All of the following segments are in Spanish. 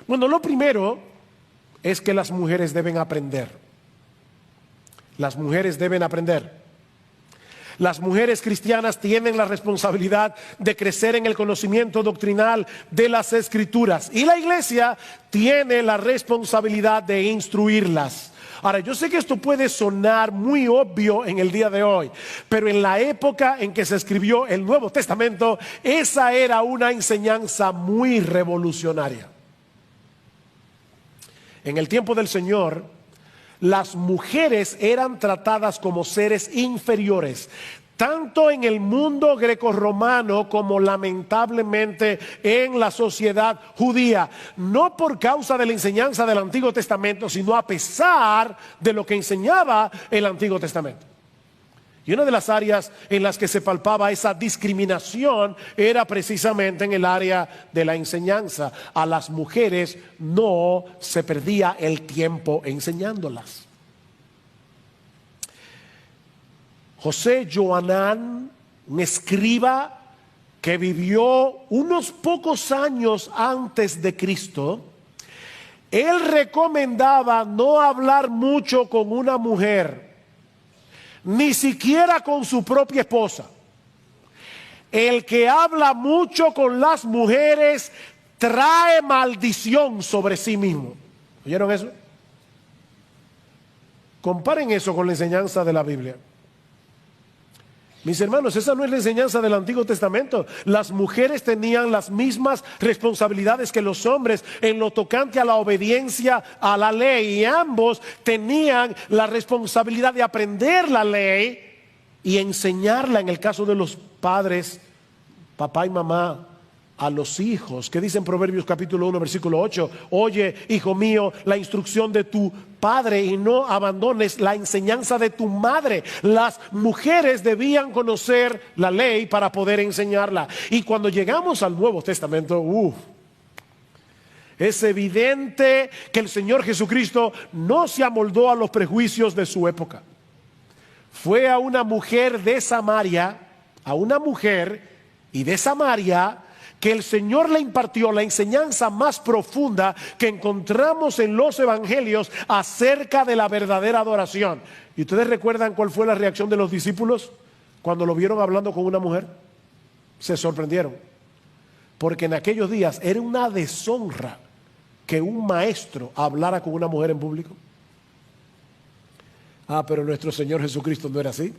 Bueno, lo primero es que las mujeres deben aprender. Las mujeres deben aprender. Las mujeres cristianas tienen la responsabilidad de crecer en el conocimiento doctrinal de las Escrituras, y la iglesia tiene la responsabilidad de instruirlas. Ahora, yo sé que esto puede sonar muy obvio en el día de hoy, pero en la época en que se escribió el Nuevo Testamento, esa era una enseñanza muy revolucionaria. En el tiempo del Señor, las mujeres eran tratadas como seres inferiores, tanto en el mundo grecorromano como lamentablemente en la sociedad judía, no por causa de la enseñanza del Antiguo Testamento, sino a pesar de lo que enseñaba el Antiguo Testamento. Y una de las áreas en las que se palpaba esa discriminación era precisamente en el área de la enseñanza. A las mujeres no se perdía el tiempo enseñándolas. José Joanán, un escriba que vivió unos pocos años antes de Cristo, él recomendaba no hablar mucho con una mujer, ni siquiera con su propia esposa. El que habla mucho con las mujeres trae maldición sobre sí mismo. ¿Oyeron eso? Comparen eso con la enseñanza de la Biblia. Mis hermanos, esa no es la enseñanza del Antiguo Testamento. Las mujeres tenían las mismas responsabilidades que los hombres en lo tocante a la obediencia a la ley, y ambos tenían la responsabilidad de aprender la ley y enseñarla, en el caso de los padres, papá y mamá, a los hijos. ¿Qué dice en Proverbios capítulo 1 versículo 8? Oye, hijo mío, la instrucción de tu padre y no abandones la enseñanza de tu madre. Las mujeres debían conocer la ley para poder enseñarla. Y cuando llegamos al Nuevo Testamento, es evidente que el Señor Jesucristo no se amoldó a los prejuicios de su época. Fue a una mujer de Samaria, que el Señor le impartió la enseñanza más profunda que encontramos en los evangelios acerca de la verdadera adoración. ¿Y ustedes recuerdan cuál fue la reacción de los discípulos cuando lo vieron hablando con una mujer? Se sorprendieron, porque en aquellos días era una deshonra que un maestro hablara con una mujer en público. Pero nuestro Señor Jesucristo no era así.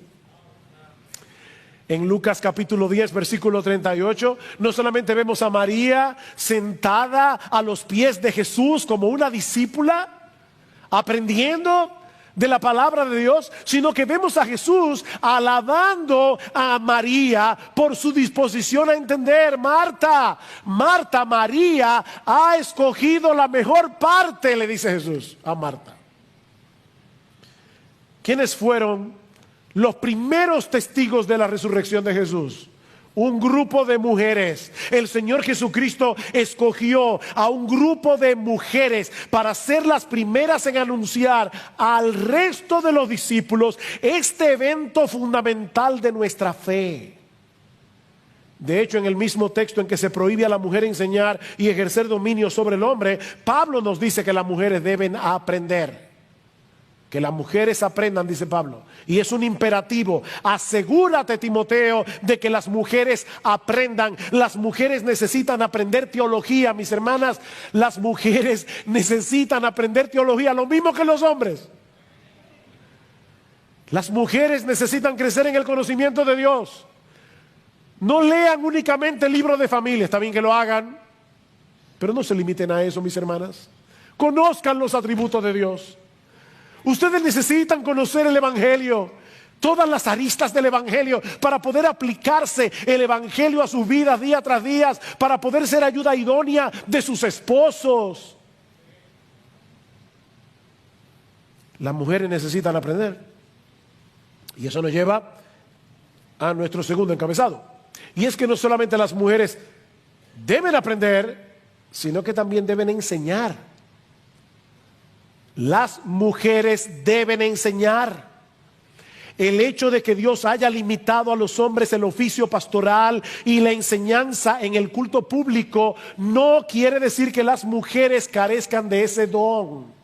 En Lucas capítulo 10 versículo 38, no solamente vemos a María sentada a los pies de Jesús como una discípula, aprendiendo de la palabra de Dios, sino que vemos a Jesús alabando a María por su disposición a entender. Marta, María ha escogido la mejor parte, le dice Jesús a Marta. ¿Quiénes fueron los primeros testigos de la resurrección de Jesús? Un grupo de mujeres. El Señor Jesucristo escogió a un grupo de mujeres para ser las primeras en anunciar al resto de los discípulos este evento fundamental de nuestra fe. De hecho, en el mismo texto en que se prohíbe a la mujer enseñar y ejercer dominio sobre el hombre, Pablo nos dice que las mujeres deben aprender. Que las mujeres aprendan, dice Pablo, y es un imperativo. Asegúrate, Timoteo, de que las mujeres aprendan. Las mujeres necesitan aprender teología, mis hermanas. Las mujeres necesitan aprender teología, lo mismo que los hombres. Las mujeres necesitan crecer en el conocimiento de Dios. No lean únicamente el libro de familia, está bien que lo hagan, pero no se limiten a eso, mis hermanas. Conozcan los atributos de Dios. Ustedes necesitan conocer el Evangelio, todas las aristas del Evangelio, para poder aplicarse el Evangelio a sus vidas día tras día, para poder ser ayuda idónea de sus esposos. Las mujeres necesitan aprender. Y eso nos lleva a nuestro segundo encabezado. Y es que no solamente las mujeres deben aprender, sino que también deben enseñar. Las mujeres deben enseñar. El hecho de que Dios haya limitado a los hombres el oficio pastoral y la enseñanza en el culto público no quiere decir que las mujeres carezcan de ese don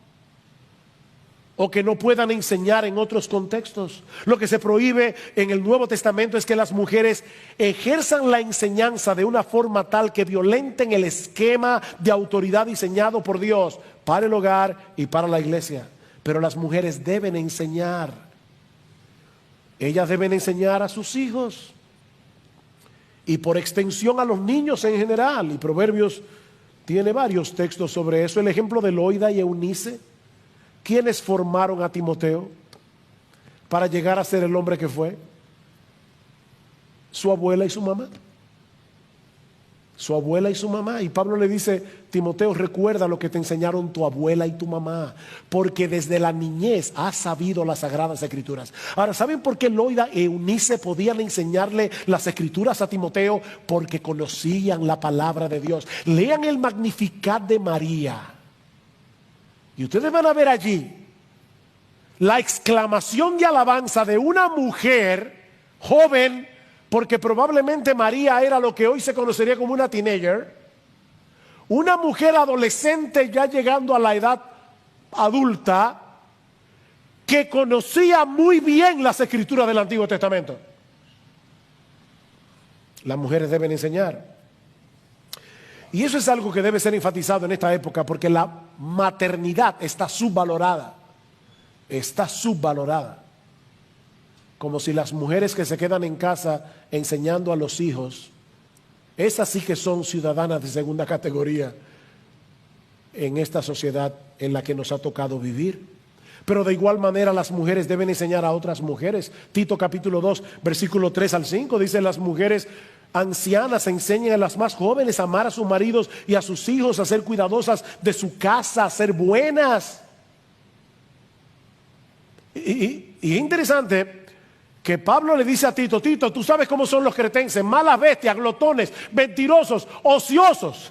o que no puedan enseñar en otros contextos. Lo que se prohíbe en el Nuevo Testamento es que las mujeres ejerzan la enseñanza de una forma tal que violenten el esquema de autoridad diseñado por Dios para el hogar y para la iglesia. Pero las mujeres deben enseñar. Ellas deben enseñar a sus hijos y por extensión a los niños en general. Y Proverbios tiene varios textos sobre eso. El ejemplo de Loida y Eunice, quienes formaron a Timoteo para llegar a ser el hombre que fue. Su abuela y su mamá. Su abuela y su mamá. Y Pablo le dice: Timoteo, recuerda lo que te enseñaron tu abuela y tu mamá, porque desde la niñez has sabido las sagradas escrituras. Ahora, ¿saben por qué Loida y Eunice podían enseñarle las escrituras a Timoteo? Porque conocían la palabra de Dios. Lean el Magnificat de María y ustedes van a ver allí la exclamación de alabanza de una mujer joven, porque probablemente María era lo que hoy se conocería como una teenager, una mujer adolescente ya llegando a la edad adulta, que conocía muy bien las escrituras del Antiguo Testamento. Las mujeres deben enseñar. Y eso es algo que debe ser enfatizado en esta época, porque la maternidad está subvalorada. Está subvalorada. Como si las mujeres que se quedan en casa enseñando a los hijos, esas sí que son ciudadanas de segunda categoría en esta sociedad en la que nos ha tocado vivir. Pero de igual manera las mujeres deben enseñar a otras mujeres. Tito capítulo 2, versículo 3 al 5 dice: las mujeres ancianas enseñan a las más jóvenes a amar a sus maridos y a sus hijos, a ser cuidadosas de su casa, a ser buenas. Y es interesante que Pablo le dice a Tito: Tito, tú sabes cómo son los cretenses, malas bestias, glotones, mentirosos, ociosos.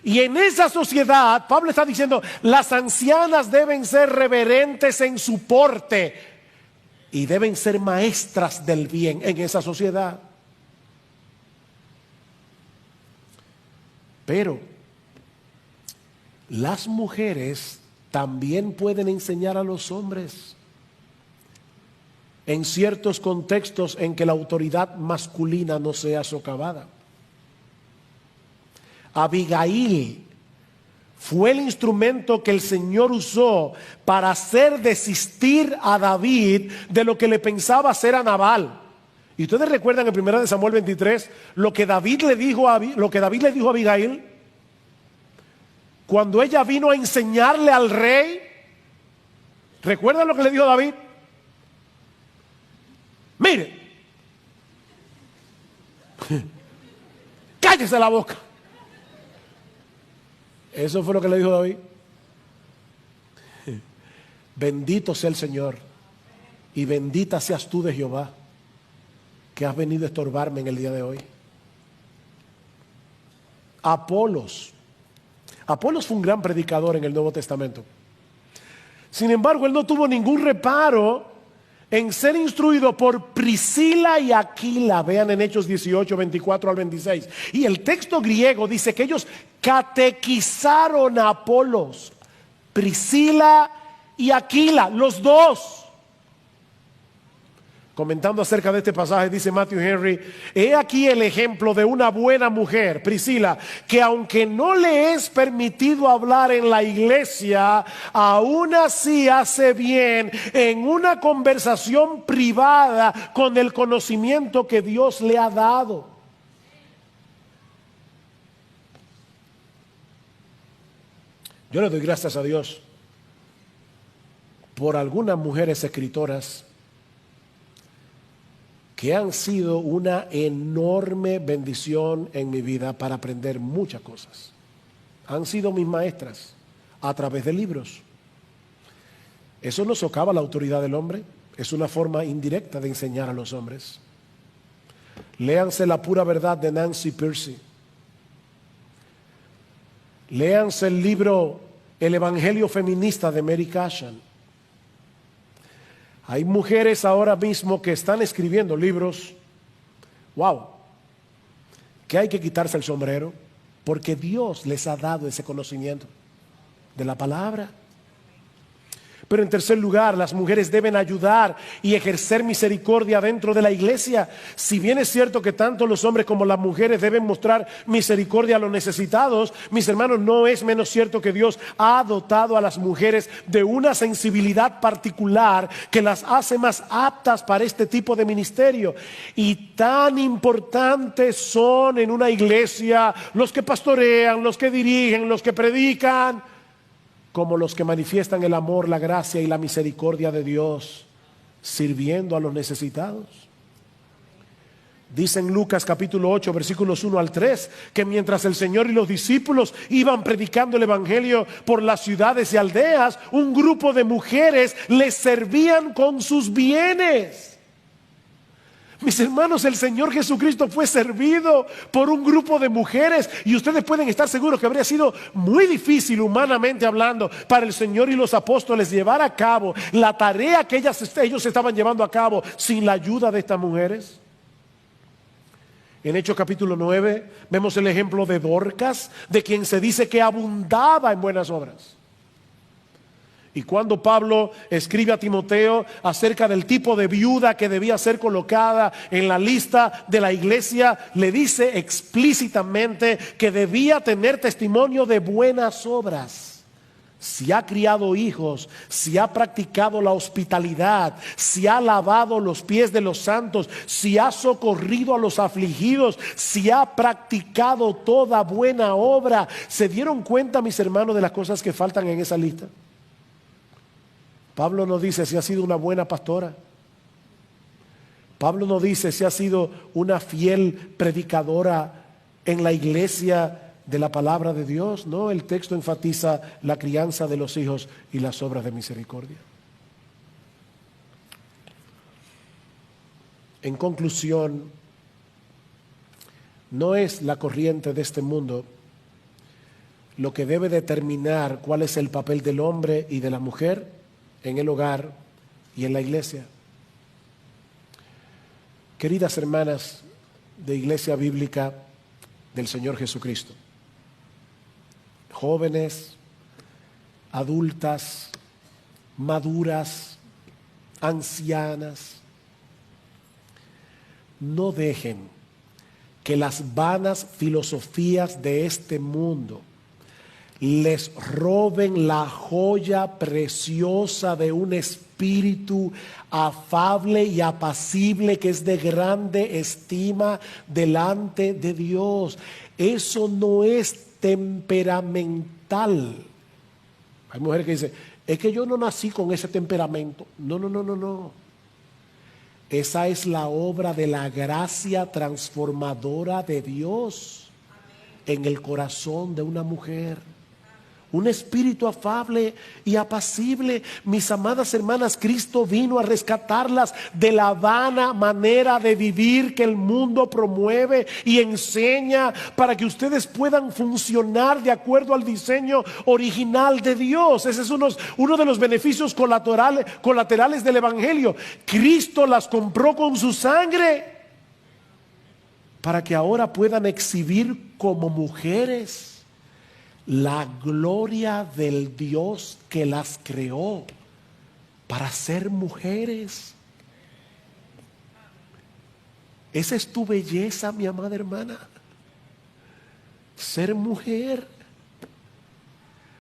Y en esa sociedad, Pablo está diciendo, las ancianas deben ser reverentes en su porte y deben ser maestras del bien en esa sociedad. Pero las mujeres también pueden enseñar a los hombres en ciertos contextos en que la autoridad masculina no sea socavada. Abigail fue el instrumento que el Señor usó para hacer desistir a David de lo que le pensaba hacer a Nabal. Y ustedes recuerdan en 1 Samuel 23 lo que David le dijo a Abigail cuando ella vino a enseñarle al rey. ¿Recuerdan lo que le dijo David? Mire, cállese la boca. Eso fue lo que le dijo David. Bendito sea el Señor y bendita seas tú de Jehová, que has venido a estorbarme en el día de hoy. Apolos fue un gran predicador en el Nuevo Testamento. Sin embargo, él no tuvo ningún reparo en ser instruido por Priscila y Aquila. Vean en Hechos 18, 24 al 26. Y el texto griego dice que ellos catequizaron a Apolos, Priscila y Aquila, los dos. Comentando acerca de este pasaje, dice Matthew Henry: he aquí el ejemplo de una buena mujer, Priscila, que aunque no le es permitido hablar en la iglesia, aún así hace bien en una conversación privada con el conocimiento que Dios le ha dado. Yo le doy gracias a Dios por algunas mujeres escritoras que han sido una enorme bendición en mi vida para aprender muchas cosas. Han sido mis maestras a través de libros. Eso no socava la autoridad del hombre, es una forma indirecta de enseñar a los hombres. Léanse La pura verdad de Nancy Pearcey. Léanse el libro El Evangelio feminista de Mary Cashin. Hay mujeres ahora mismo que están escribiendo libros, wow, que hay que quitarse el sombrero, porque Dios les ha dado ese conocimiento de la palabra. Pero en tercer lugar, las mujeres deben ayudar y ejercer misericordia dentro de la iglesia. Si bien es cierto que tanto los hombres como las mujeres deben mostrar misericordia a los necesitados, mis hermanos, no es menos cierto que Dios ha dotado a las mujeres de una sensibilidad particular que las hace más aptas para este tipo de ministerio. Y tan importantes son en una iglesia los que pastorean, los que dirigen, los que predican, como los que manifiestan el amor, la gracia y la misericordia de Dios, sirviendo a los necesitados. Dice en Lucas capítulo 8, versículos 1 al 3, que mientras el Señor y los discípulos iban predicando el evangelio por las ciudades y aldeas, un grupo de mujeres les servían con sus bienes. Mis hermanos, el Señor Jesucristo fue servido por un grupo de mujeres, y ustedes pueden estar seguros que habría sido muy difícil, humanamente hablando, para el Señor y los apóstoles llevar a cabo la tarea que ellos estaban llevando a cabo sin la ayuda de estas mujeres. En Hechos capítulo 9 vemos el ejemplo de Dorcas, de quien se dice que abundaba en buenas obras. Y cuando Pablo escribe a Timoteo acerca del tipo de viuda que debía ser colocada en la lista de la iglesia, le dice explícitamente que debía tener testimonio de buenas obras. Si ha criado hijos, si ha practicado la hospitalidad, si ha lavado los pies de los santos, si ha socorrido a los afligidos, si ha practicado toda buena obra. ¿Se dieron cuenta, mis hermanos, de las cosas que faltan en esa lista? Pablo no dice si ha sido una buena pastora. Pablo no dice si ha sido una fiel predicadora en la iglesia de la palabra de Dios. No, el texto enfatiza la crianza de los hijos y las obras de misericordia. En conclusión, no es la corriente de este mundo lo que debe determinar cuál es el papel del hombre y de la mujer en el hogar y en la iglesia. Queridas hermanas de Iglesia Bíblica del Señor Jesucristo, jóvenes, adultas, maduras, ancianas, no dejen que las vanas filosofías de este mundo les roben la joya preciosa de un espíritu afable y apacible que es de grande estima delante de Dios. Eso no es temperamental. Hay mujeres que dicen, es que yo no nací con ese temperamento. No. Esa es la obra de la gracia transformadora de Dios en el corazón de una mujer. Un espíritu afable y apacible. Mis amadas hermanas, Cristo vino a rescatarlas de la vana manera de vivir que el mundo promueve y enseña, para que ustedes puedan funcionar de acuerdo al diseño original de Dios. Ese es uno de los beneficios colaterales del Evangelio. Cristo las compró con su sangre para que ahora puedan exhibir como mujeres la gloria del Dios que las creó para ser mujeres. Esa es tu belleza, mi amada hermana. Ser mujer.